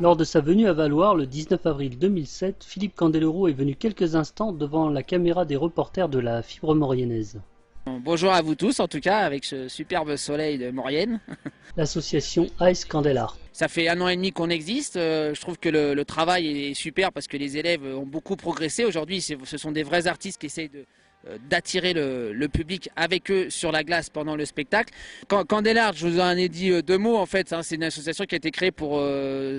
Lors de sa venue à Valloires le 19 avril 2007, Philippe Candeloro est venu quelques instants devant la caméra des reporters de la fibre mauriennaise. Bonjour à vous tous, en tout cas, avec ce superbe soleil de Maurienne. L'association Ice Candelart. Ça fait 1 an et demi qu'on existe. Je trouve que le travail est super parce que les élèves ont beaucoup progressé. Aujourd'hui, ce sont des vrais artistes qui essayent d'attirer le public avec eux sur la glace pendant le spectacle. Candelart, je vous en ai dit 2 mots en fait, hein, c'est une association qui a été créée pour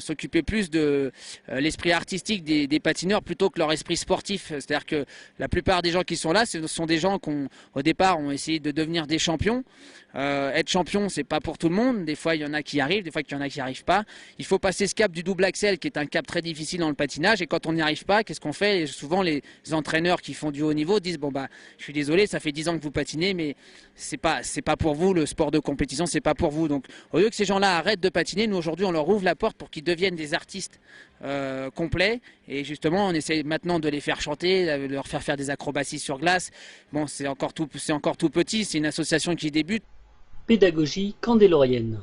s'occuper plus de l'esprit artistique des patineurs plutôt que leur esprit sportif. C'est-à-dire que la plupart des gens qui sont là, ce sont des gens qui au départ ont essayé de devenir des champions. Être champion, c'est pas pour tout le monde. Des fois, il y en a qui y arrivent, des fois, il y en a qui n'y arrivent pas. Il faut passer ce cap du double axel, qui est un cap très difficile dans le patinage. Et quand on n'y arrive pas, qu'est-ce qu'on fait? Et souvent, les entraîneurs qui font du haut niveau disent bon bah, je suis désolé, ça fait 10 ans que vous patinez, mais c'est pas pour vous. Le sport de compétition, c'est pas pour vous. Donc, au lieu que ces gens-là arrêtent de patiner, nous aujourd'hui, on leur ouvre la porte pour qu'ils deviennent des artistes complets. Et justement, on essaie maintenant de les faire chanter, de leur faire des acrobaties sur glace. Bon, c'est encore tout petit. C'est une association qui débute. Pédagogie candélorienne.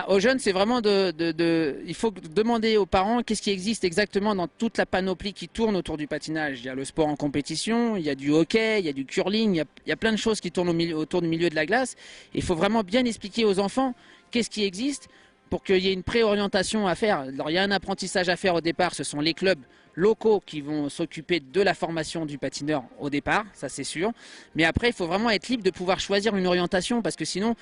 Aux jeunes, c'est vraiment il faut demander aux parents qu'est-ce qui existe exactement dans toute la panoplie qui tourne autour du patinage. Il y a le sport en compétition, il y a du hockey, il y a du curling, il y a plein de choses qui tournent autour du milieu de la glace. Il faut vraiment bien expliquer aux enfants qu'est-ce qui existe pour qu'il y ait une préorientation à faire. Alors, il y a un apprentissage à faire au départ, ce sont les clubs locaux qui vont s'occuper de la formation du patineur au départ, ça c'est sûr. Mais après, il faut vraiment être libre de pouvoir choisir une orientation parce que sinon,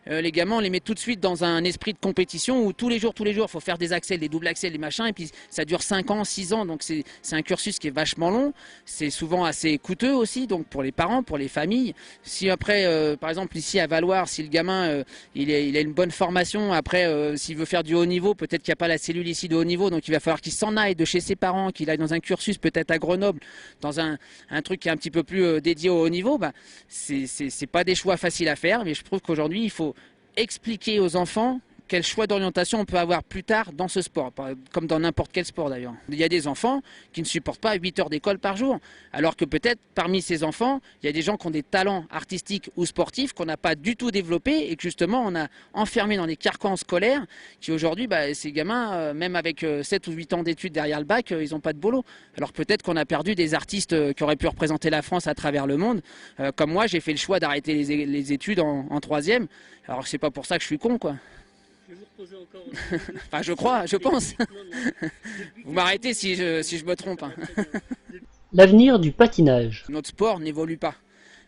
les gamins, on les met tout de suite dans un esprit de compétition où tous les jours, il faut faire des axels, des doubles axels, des machins, et puis ça dure 5 ans, 6 ans, donc c'est un cursus qui est vachement long, c'est souvent assez coûteux aussi, donc pour les parents, pour les familles. Si après, par exemple ici à Valloires, si le gamin il a une bonne formation, après s'il veut faire du haut niveau, peut-être qu'il n'y a pas la cellule ici de haut niveau, donc il va falloir qu'il s'en aille de chez ses parents, qu'il aille dans un cursus peut-être à Grenoble, dans un truc qui est un petit peu plus dédié au haut niveau. C'est pas des choix faciles à faire, mais je trouve qu'aujourd'hui il faut expliquer aux enfants quel choix d'orientation on peut avoir plus tard dans ce sport, comme dans n'importe quel sport d'ailleurs. Il y a des enfants qui ne supportent pas 8 heures d'école par jour, alors que peut-être parmi ces enfants, il y a des gens qui ont des talents artistiques ou sportifs qu'on n'a pas du tout développés et que justement on a enfermés dans des carcans scolaires qui aujourd'hui, ces gamins, même avec 7 ou 8 ans d'études derrière le bac, ils n'ont pas de boulot. Alors peut-être qu'on a perdu des artistes qui auraient pu représenter la France à travers le monde. Comme moi, j'ai fait le choix d'arrêter les études en 3e. Alors c'est pas pour ça que je suis con, quoi. Enfin, je pense. Vous m'arrêtez si je me trompe. Hein. L'avenir du patinage. Notre sport n'évolue pas.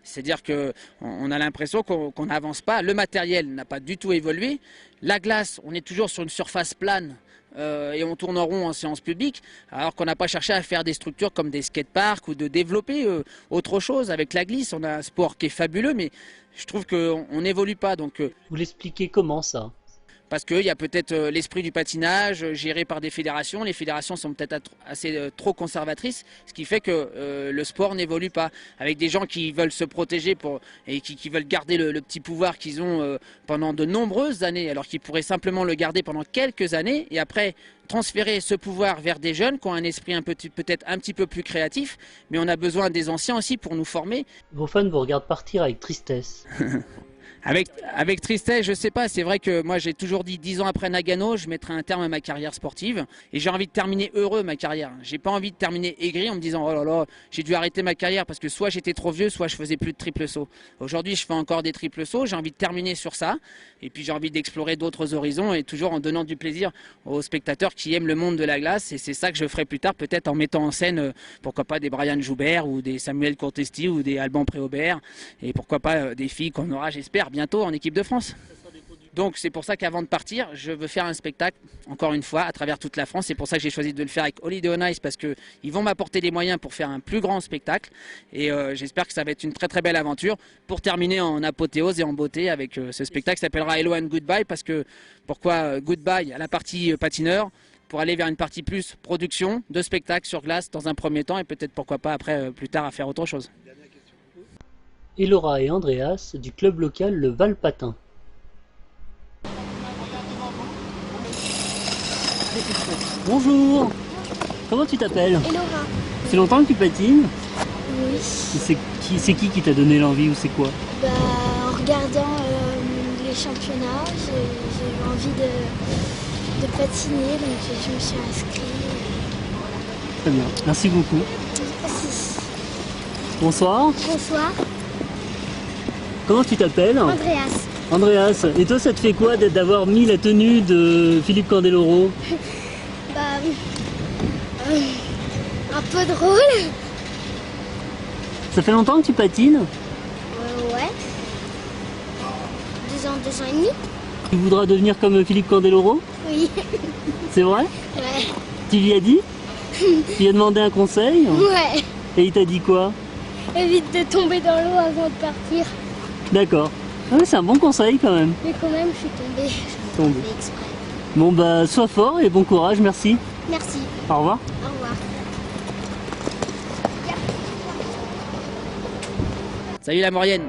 C'est-à-dire qu'on a l'impression qu'on n'avance pas. Le matériel n'a pas du tout évolué. La glace, on est toujours sur une surface plane. Et on tourne en rond en séance publique, alors qu'on n'a pas cherché à faire des structures comme des skateparks ou de développer autre chose avec la glisse. On a un sport qui est fabuleux, mais je trouve qu'on n'évolue pas. Donc, vous l'expliquez comment ça? Parce qu'il y a peut-être l'esprit du patinage géré par des fédérations. Les fédérations sont peut-être assez trop conservatrices, ce qui fait que le sport n'évolue pas. Avec des gens qui veulent se protéger et qui veulent garder le petit pouvoir qu'ils ont pendant de nombreuses années, alors qu'ils pourraient simplement le garder pendant quelques années et après transférer ce pouvoir vers des jeunes qui ont un esprit peut-être un petit peu plus créatif, mais on a besoin des anciens aussi pour nous former. Vos fans vous regardent partir avec tristesse. Avec tristesse, je sais pas, c'est vrai que moi j'ai toujours dit 10 ans après Nagano, je mettrai un terme à ma carrière sportive et j'ai envie de terminer heureux ma carrière. J'ai pas envie de terminer aigri en me disant oh là là, j'ai dû arrêter ma carrière parce que soit j'étais trop vieux, soit je faisais plus de triple saut. Aujourd'hui, je fais encore des triples sauts, j'ai envie de terminer sur ça et puis j'ai envie d'explorer d'autres horizons et toujours en donnant du plaisir aux spectateurs qui aiment le monde de la glace et c'est ça que je ferai plus tard, peut-être en mettant en scène pourquoi pas des Brian Joubert ou des Samuel Courtesti ou des Alban Préaubert et pourquoi pas des filles qu'on aura, j'espère, bientôt en équipe de France. Donc c'est pour ça qu'avant de partir, je veux faire un spectacle, encore une fois, à travers toute la France. C'est pour ça que j'ai choisi de le faire avec Holiday on Ice parce qu'ils vont m'apporter des moyens pour faire un plus grand spectacle. Et j'espère que ça va être une très très belle aventure pour terminer en apothéose et en beauté avec ce spectacle qui s'appellera Hello and Goodbye. Parce que pourquoi Goodbye à la partie patineur pour aller vers une partie plus production de spectacle sur glace dans un premier temps et peut-être pourquoi pas après plus tard à faire autre chose. Elora et Andreas du club local Le Val-Patin. Bonjour. Comment tu t'appelles? Elora. C'est longtemps que tu patines? Oui. C'est qui t'a donné l'envie ou c'est quoi? En regardant les championnats, j'ai eu envie de patiner, donc je me suis inscrite. Très bien, merci beaucoup. Merci. Bonsoir, Bonsoir, comment tu t'appelles? Andreas. Andreas, et toi ça te fait quoi d'avoir mis la tenue de Philippe Candeloro? Bah, un peu drôle. Ça fait longtemps que tu patines? Ouais. 2 ans et demi. Tu voudras devenir comme Philippe Candeloro? Oui. C'est vrai? Ouais. Tu lui as dit? Tu lui as demandé un conseil? Ouais. Et il t'a dit quoi? Évite de tomber dans l'eau avant de partir. D'accord. Ah ouais, c'est un bon conseil quand même. Mais quand même, je suis tombée. Tombé. Fait exprès. Bon bah sois fort et bon courage, merci. Merci. Au revoir. Au revoir. Salut la Maurienne.